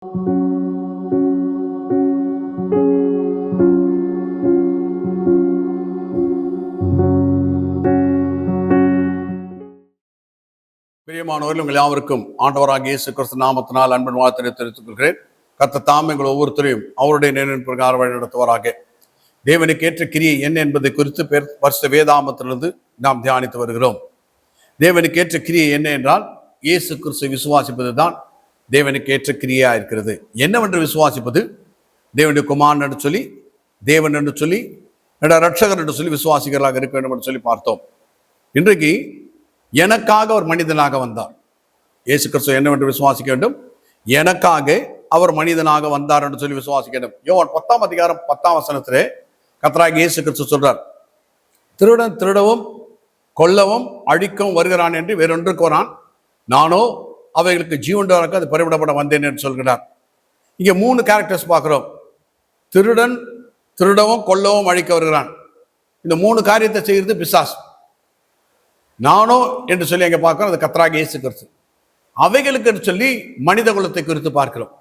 பிரியமானவர்கள், உங்கள் யாவருக்கும் ஆண்டவராகிய இயேசு கிறிஸ்து நாமத்தினால் அன்பின் வாழ்த்தை தெரிவித்துக் கொள்கிறேன். கர்த்தர் தாம் எங்கள் ஒவ்வொருத்தரையும் அவருடைய நினைவின் பிரகாரம் வழி நடத்துவாராக. தேவனுக்கு ஏற்ற கிரியை என்ன என்பதை குறித்து பரிசுத்த வேதாகமத்திலிருந்து நாம் தியானித்து வருகிறோம். தேவனுக்கு ஏற்ற கிரியை என்ன என்றால், இயேசு கிறிஸ்துவை விசுவாசிப்பது தான் தேவனுக்கு ஏற்ற கிரியா இருக்கிறது. என்னவென்று விசுவாசிப்பது? தேவனுடைய குமாரன் என்று சொல்லி, தேவன் என்று சொல்லி, ரட்சகர் என்று சொல்லி விசுவாசிகளாக இருக்க வேண்டும் என்று சொல்லி பார்த்தோம். இன்றைக்கு எனக்காக அவர் மனிதனாக வந்தார். இயேசு கிறிஸ்து என்னவென்று விசுவாசிக்க வேண்டும்? எனக்காக அவர் மனிதனாக வந்தார் என்று சொல்லி விசுவாசிக்க வேண்டும். யோவான் 10ஆம் அதிகாரம் 10ஆம் வசனத்திலே கர்த்தராகிய இயேசு கிறிஸ்து சொல்றார், திருடன் திருடவும் கொல்லவும் அழிக்கவும் வருகிறான் என்று வேறொன்றுக்கு வரான், நானோ அவைகளுக்கு ஜீவன் அது பறிவிடப்பட வந்தேன் என்று சொல்கிறார். இங்கே 3 கேரக்டர்ஸ் பார்க்கிறோம். திருடன் திருடவும் கொல்லவும் அழிக்க வருகிறான். இந்த 3 காரியத்தை செய்கிறது பிசாசு. நானோ என்று சொல்லி அங்கே பார்க்கிறோம், அது கர்த்தராகிய இயேசு கிறிஸ்து. அவைகளுக்கு சொல்லி மனித குலத்தை குறித்து பார்க்கிறோம்.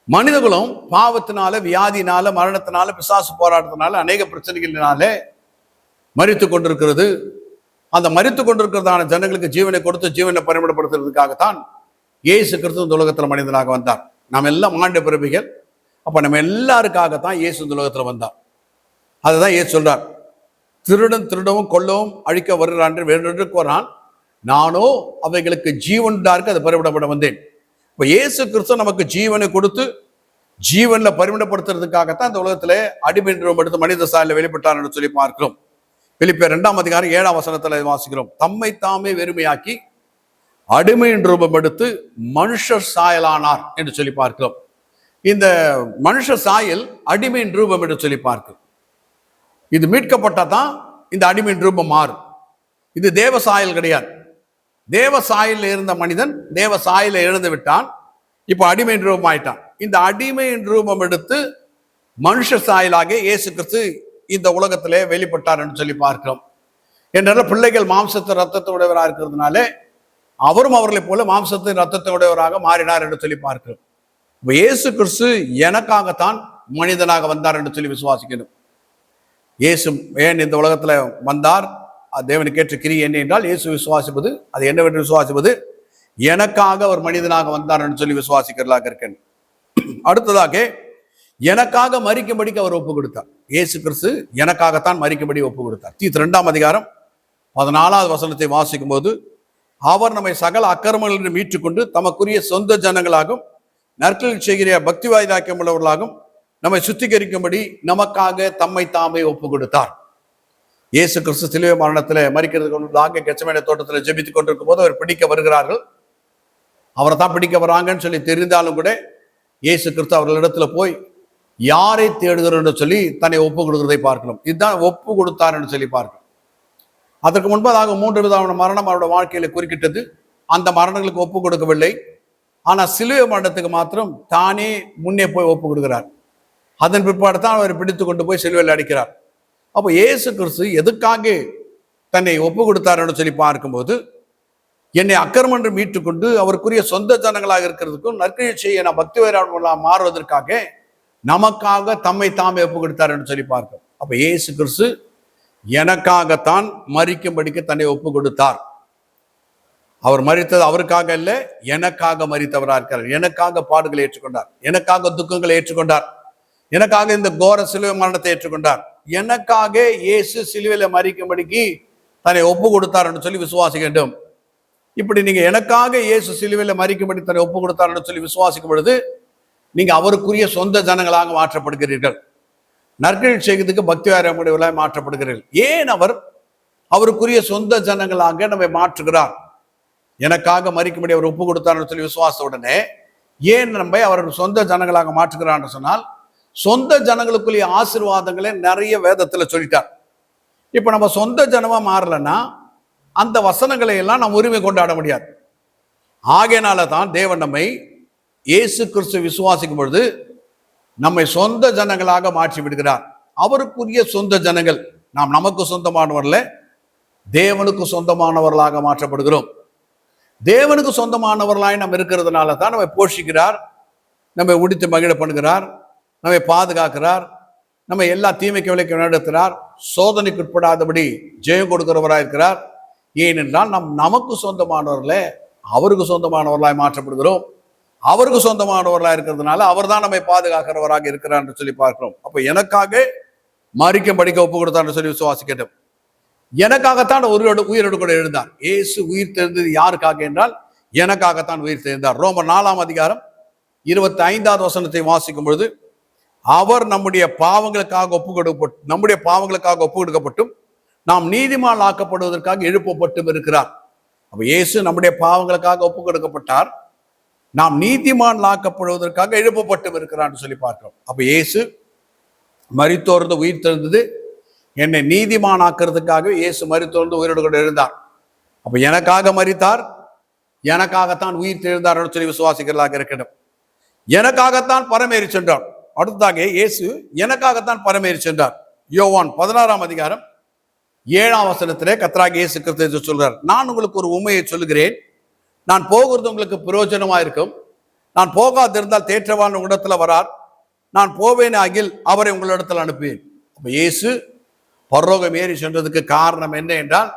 மனித குலம் பாவத்தினால, வியாதினால, மரணத்தினால, பிசாசு போராட்டத்தினால, அநேக பிரச்சனைகளினாலே மரித்து கொண்டிருக்கிறது. அந்த மரித்து கொண்டிருக்கிறதான ஜனங்களுக்கு ஜீவனை கொடுத்து ஜீவனை பயன்படுத்துறதுக்காகத்தான் இயேசு கிறிஸ்து இந்த உலகத்தில் மனிதனாக வந்தார். நாம் எல்லாம் ஆண்டு பிறவிகள். அப்ப நம்ம எல்லாருக்காகத்தான் இயேசு இந்த உலகத்தில் வந்தார். அதுதான் இயேசு சொல்றார், திருடன் திருடவும் கொல்லவும் அழிக்க வருகிறான் என்று வேறொன்றுக்கு வரான், நானோ அவைகளுக்கு ஜீவனுண்டாருக்கு அது பறிவிடப்பட வந்தேன். இப்போ இயேசு கிறிஸ்து நமக்கு ஜீவனை கொடுத்து ஜீவன்ல பரிவிடப்படுத்துறதுக்காகத்தான் இந்த உலகத்திலே அடிமை ரூபம் எடுத்து மனித சாயலில் வெளிப்பட்டார் என்று சொல்லி பார்க்கிறோம். பிலிப்பியர் 2ஆம் அதிகாரம் 7ஆம் வசனத்தில் வாசிக்கிறோம், தம்மை தாமே வெறுமையாக்கி அடிமையின் ரூபம் எடுத்து மனுஷர் சாயலானார் என்று சொல்லி பார்க்கிறோம். இந்த மனுஷ சாயல் அடிமையின் ரூபம் என்று சொல்லி பார்க்கிறோம். இது மீட்கப்பட்டதான் இந்த அடிமையின் ரூபம் மாறும். இது தேவ சாயல் கிடையாது. தேவ சாயலில் இருந்த மனிதன் தேவ சாயலை இழந்து விட்டான், இப்போ அடிமையின் ரூபம் ஆயிட்டான். இந்த அடிமையின் ரூபம் எடுத்து மனுஷ சாயலாக இயேசு கிறிஸ்து இந்த உலகத்திலே வெளிப்பட்டார் என்று சொல்லி பார்க்கிறோம். என்ற பிள்ளைகள் மாம்சத்தை ரத்தத்தை உடையவராக இருக்கிறதுனாலே அவரும் அவர்களை போல மாம்சத்தை ரத்தத்தை உடையவராக மாறினார் என்று சொல்லி பார்க்கிறோம். இப்போ இயேசு கிறிஸ்து எனக்காகத்தான் மனிதனாக வந்தார் என்று சொல்லி விசுவாசிக்கணும். இயேசு ஏன் இந்த உலகத்துல வந்தார்? தேவனுக்கு ஏற்ற கிரியை என்ன என்றால், இயேசு விசுவாசிப்பது, அது என்னவென்று விசுவாசிப்பது, எனக்காக அவர் மனிதனாக வந்தார் என்று சொல்லி விசுவாசிக்கிறதாக இருக்கேன். அடுத்ததாக, எனக்காக மரிக்கும்படிக்கு அவர் ஒப்பு கொடுத்தார். இயேசு கிறிஸ்து எனக்காகத்தான் மரிக்கும்படி ஒப்பு கொடுத்தார். தீத்து 2ஆம் அதிகாரம் 14ஆவது வசனத்தை வாசிக்கும் போது, அவர் நம்மை சகல அக்கிரமங்களிலிருந்து மீட்டுக்கொண்டு தமக்குரிய சொந்த ஜனங்களாகும் நற்களில் செய்கிற பக்தி வாய்தாக்கியம் உள்ளவர்களாகும் நம்மை சுத்திகரிக்கும்படி நமக்காக தம்மை தாமே ஒப்பு கொடுத்தார். இயேசு கிறிஸ்து சிலுவை மரணத்தில் மரிக்கிறதுக்கு முன்பதாக கெத்செமனே தோட்டத்தில் ஜெபித்துக் கொண்டிருக்கும் போது அவர் பிடிக்க வருகிறார்கள். அவரை தான் பிடிக்க வராங்கன்னு சொல்லி தெரிந்தாலும் கூட இயேசு கிறிஸ்து அவர்களிடத்துல போய் யாரை தேடுகிறோன்னு சொல்லி தன்னை ஒப்பு கொடுக்கிறதை பார்க்கணும். இதுதான் ஒப்பு கொடுத்தார்ன்னு சொல்லி பார்க்கணும். அதற்கு முன்பதாக 3 விதமான மரணம் அவருடைய வாழ்க்கையில குறுக்கிட்டது. அந்த மரணங்களுக்கு ஒப்பு கொடுக்கவில்லை. ஆனால் சிலுவை மரணத்துக்கு மாத்திரம் தானே முன்னே போய் ஒப்பு கொடுக்கிறார். அதன் பிற்பாடு தான் அவர் பிடித்து கொண்டு போய் சிலுவையில் அடிக்கிறார். அப்போ இயேசு கிறிஸ்து எதுக்காக தன்னை ஒப்பு கொடுத்தார் என்று சொல்லி பார்க்கும்போது, என்னை அக்கிரமம் என்று மீட்டுக்கொண்டு அவருக்குரிய சொந்த ஜனங்களாக இருக்கிறதுக்கும் நற்கிரியை செய்ய நான் பக்தி வைராளர்களாக மாறுவதற்காக நமக்காக தம்மை தாமே ஒப்பு கொடுத்தார் என்று சொல்லி பார்க்கிறோம். அப்ப இயேசு கிறிஸ்து எனக்காகத்தான் மரிக்கும்படிக்கு தன்னை ஒப்பு கொடுத்தார். அவர் மரித்தது அவருக்காக அல்ல, எனக்காக மரித்தவராக இருக்கிறார். எனக்காக பாடுகளை ஏற்றுக்கொண்டார், எனக்காக துக்கங்களை ஏற்றுக்கொண்டார், எனக்காக இந்த கோர சிலுவை மரணத்தை ஏற்றுக்கொண்டார். எனக்காக இயேசு சிலுவையில மரிக்கும்படிக்கு தன்னை ஒப்பு கொடுத்தார் என்று சொல்லி விசுவாசிக்க வேண்டும். இப்படி நீங்க எனக்காக இயேசு சிலுவையில மரிக்கும்படி தன்னை ஒப்பு கொடுத்தார் என்று சொல்லி விசுவாசிக்கும் பொழுது நீங்க அவருக்குரிய சொந்த ஜனங்களாக மாற்றப்படுகிறீர்கள். நற்கிரியை செய்கிறதுக்கு பக்தி வைராக்கியமுடையவர்களாக மாற்றப்படுகிறீர்கள். ஏன் அவர் அவருக்குரிய சொந்த ஜனங்களாக நம்மை மாற்றுகிறார்? எனக்காக மரிக்கும்படி அவர் ஒப்பு கொடுத்தார் என்று சொல்லி விசுவாசத்துடனே ஏன் நம்ம அவர் சொந்த ஜனங்களாக மாற்றுகிறான்னு சொன்னால், சொந்த ஜனங்களுக்குரிய ஆசீர்வாதங்களை நிறைய வேதத்துல சொல்லிட்டார். இப்ப நம்ம சொந்த ஜனமா மாறலன்னா அந்த வசனங்களை எல்லாம் நாம் உரிமை கொண்டாட முடியாது. ஆகையினால தான் தேவன் நம்மை இயேசு கிறிஸ்து விசுவாசிக்கும் பொழுது நம்மை சொந்த ஜனங்களாக மாற்றி விடுகிறார். அவருக்குரிய சொந்த ஜனங்கள். நாம் நமக்கு சொந்தமானவர்கள, தேவனுக்கு சொந்தமானவர்களாக மாற்றப்படுகிறோம். தேவனுக்கு சொந்தமானவர்களாய் நாம் இருக்கிறதுனால தான் நம்மை போஷிக்கிறார், நம்மை உடித்து மகிழ பண்ணுகிறார், நம்மை பாதுகாக்கிறார், நம்ம எல்லா தீமைக்கு விலைக்கு நடத்துகிறார், சோதனைக்கு உட்படாதபடி ஜெயம் கொடுக்கிறவராயிருக்கிறார். ஏனென்றால் நமக்கு சொந்தமானவர்களே அவருக்கு சொந்தமானவர்களாய் மாற்றப்படுகிறோம். அவருக்கு சொந்தமானவர்களாக இருக்கிறதுனால அவர் தான் நம்மை பாதுகாக்கிறவராக இருக்கிறார் என்று சொல்லி பார்க்கிறோம். அப்ப எனக்காக மரிக்கும் படிக்க ஒப்பு கொடுத்தார் சொல்லி விசுவாசிக்கட்டும். எனக்காகத்தான் உயிரோடு கூட எழுந்தார். இயேசு உயிர் தெரிந்தது யாருக்காக என்றால் எனக்காகத்தான் உயிர் தெரிந்தார். ரோமர் 4ஆம் அதிகாரம் 25வது வசனத்தை வாசிக்கும் பொழுது, அவர் நம்முடைய பாவங்களுக்காக ஒப்பு கொடுக்கப்பட்டும் நாம் நீதிமான் ஆக்கப்படுவதற்காக எழுப்பப்பட்டும் இருக்கிறார். அப்ப இயேசு நம்முடைய பாவங்களுக்காக ஒப்பு கொடுக்கப்பட்டார், நாம் நீதிமான் ஆக்கப்படுவதற்காக எழுப்பப்பட்டும் இருக்கிறார் சொல்லி பார்க்கிறோம். அப்ப இயேசு மரித்தோர்ந்து உயிர் தெரிந்தது என்னை நீதிமான் ஆக்கிறதுக்காக இயேசு மரித்தோர்ந்து உயிரோடு கூட எழுந்தார். அப்ப எனக்காக மரித்தார், எனக்காகத்தான் உயிர் தெரிந்தார் சொல்லி விசுவாசிக்கிறதாக இருக்கட்டும். எனக்காகத்தான் பரமேறி சென்றார். அடுத்ததாக இயேசு எனக்காகத்தான் பரமேறி சென்றார். யோவான் 16ஆம் அதிகாரம் 7ஆம் வசனத்திலே கர்த்தராகிய இயேசு கிறிஸ்து சொல்றார், நான் உங்களுக்கு ஒரு உண்மையை சொல்லுகிறேன், நான் போகிறது உங்களுக்கு பிரயோஜனமா இருக்கும். நான் போகாதிருந்தால் தேற்றவான் உங்களிடத்துல வரார், நான் போவேன் ஆகில் அவரை உங்களிடத்தில் அனுப்புவேன். அப்ப இயேசு பரலோகம் ஏறி சென்றதுக்கு காரணம் என்ன என்றால்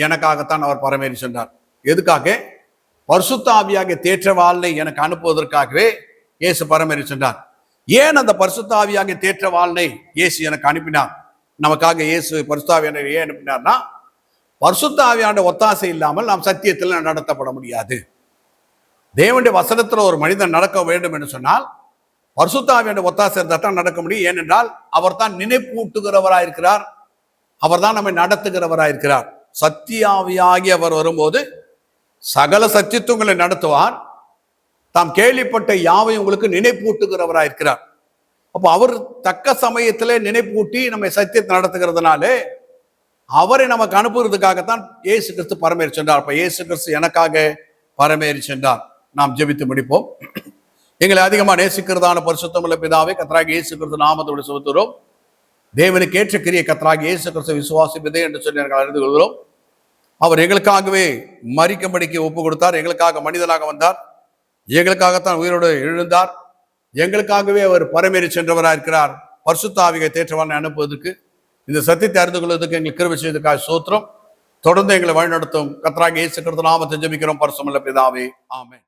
எனக்காகத்தான் அவர் பரமேறி சென்றார். எதுக்காக? பரிசுத்த ஆவியாகிய தேற்றவாளனை எனக்கு அனுப்புவதற்காகவே இயேசு பரமேறி சென்றார். ஏன் அந்த பரிசுத்த ஆவியாகிய தேற்றவாளனை இயேசு எனக்கு அனுப்பினார்? நமக்காக இயேசு பரிசுத்த ஆவியானை ஏன் அனுப்பினார்னா, பரிசுத்த ஆவியான ஒத்தாசை இல்லாமல் நாம் சத்தியத்தில் நடத்தப்பட முடியாது. தேவனுடைய வசனத்தில் ஒரு மனிதன் நடக்க வேண்டும் என்று சொன்னால் பரிசுத்த ஆவியான ஒத்தாசை இருந்தால் தான் நடக்க முடியும். ஏனென்றால் அவர் தான் நினைப்பூட்டுகிறவராயிருக்கிறார், அவர் தான் நம்மை நடத்துகிறவராயிருக்கிறார். சத்திய ஆவியாகி அவர் வரும்போது சகல சத்தியத்துவங்களை நடத்துவார், தாம் கேள்விப்பட்ட யாவை உங்களுக்கு நினைப்பூட்டுகிறவராயிருக்கிறார். அப்போ அவர் தக்க சமயத்திலே நினைப்பூட்டி நம்மை சத்தியத்தை நடத்துகிறதுனாலே அவரை நமக்கு அனுப்புறதுக்காகத்தான் இயேசு கிறிஸ்து பரமேறி சென்றார். அப்ப இயேசு கிறிஸ்து எனக்காக பரமேறி சென்றார். நாம் ஜெபித்து முடிப்போம். எங்களை அதிகமாக நேசிக்கிறதான பரிசுத்தமுள்ள பிதாவே, கர்த்தராகிய இயேசு கிறிஸ்து நாமத்தோடு செலுத்துகிறோம். தேவனுக்கு ஏற்ற கிரியை கர்த்தராகிய இயேசு கிறிஸ்து விசுவாசிப்பதே என்று சொல்லி நாங்கள் அறிந்து கொள்கிறோம். அவர் எங்களுக்காகவே மரிக்கும்படிக்கு ஒப்பு கொடுத்தார், எங்களுக்காக மனிதனாக வந்தார், எங்களுக்காகத்தான் உயிரோடு எழுந்தார், எங்களுக்காகவே அவர் பரமேறி சென்றவராக இருக்கிறார். பரிசுத்த ஆவியை தேற்றவாளனை அனுப்புவதற்கு, இந்த சத்தியத்தை அறிந்து கொள்வதற்கு எங்களுக்கு கிருபை செய்ததற்காக ஸ்தோத்திரம். தொடர்ந்து எங்களை வழிநடத்தும் கர்த்தராகிய இயேசு கிறிஸ்து நாமத்தை ஜெபிக்கிறோம் பரிசுத்தமுள்ள பிதாவே, ஆமென்.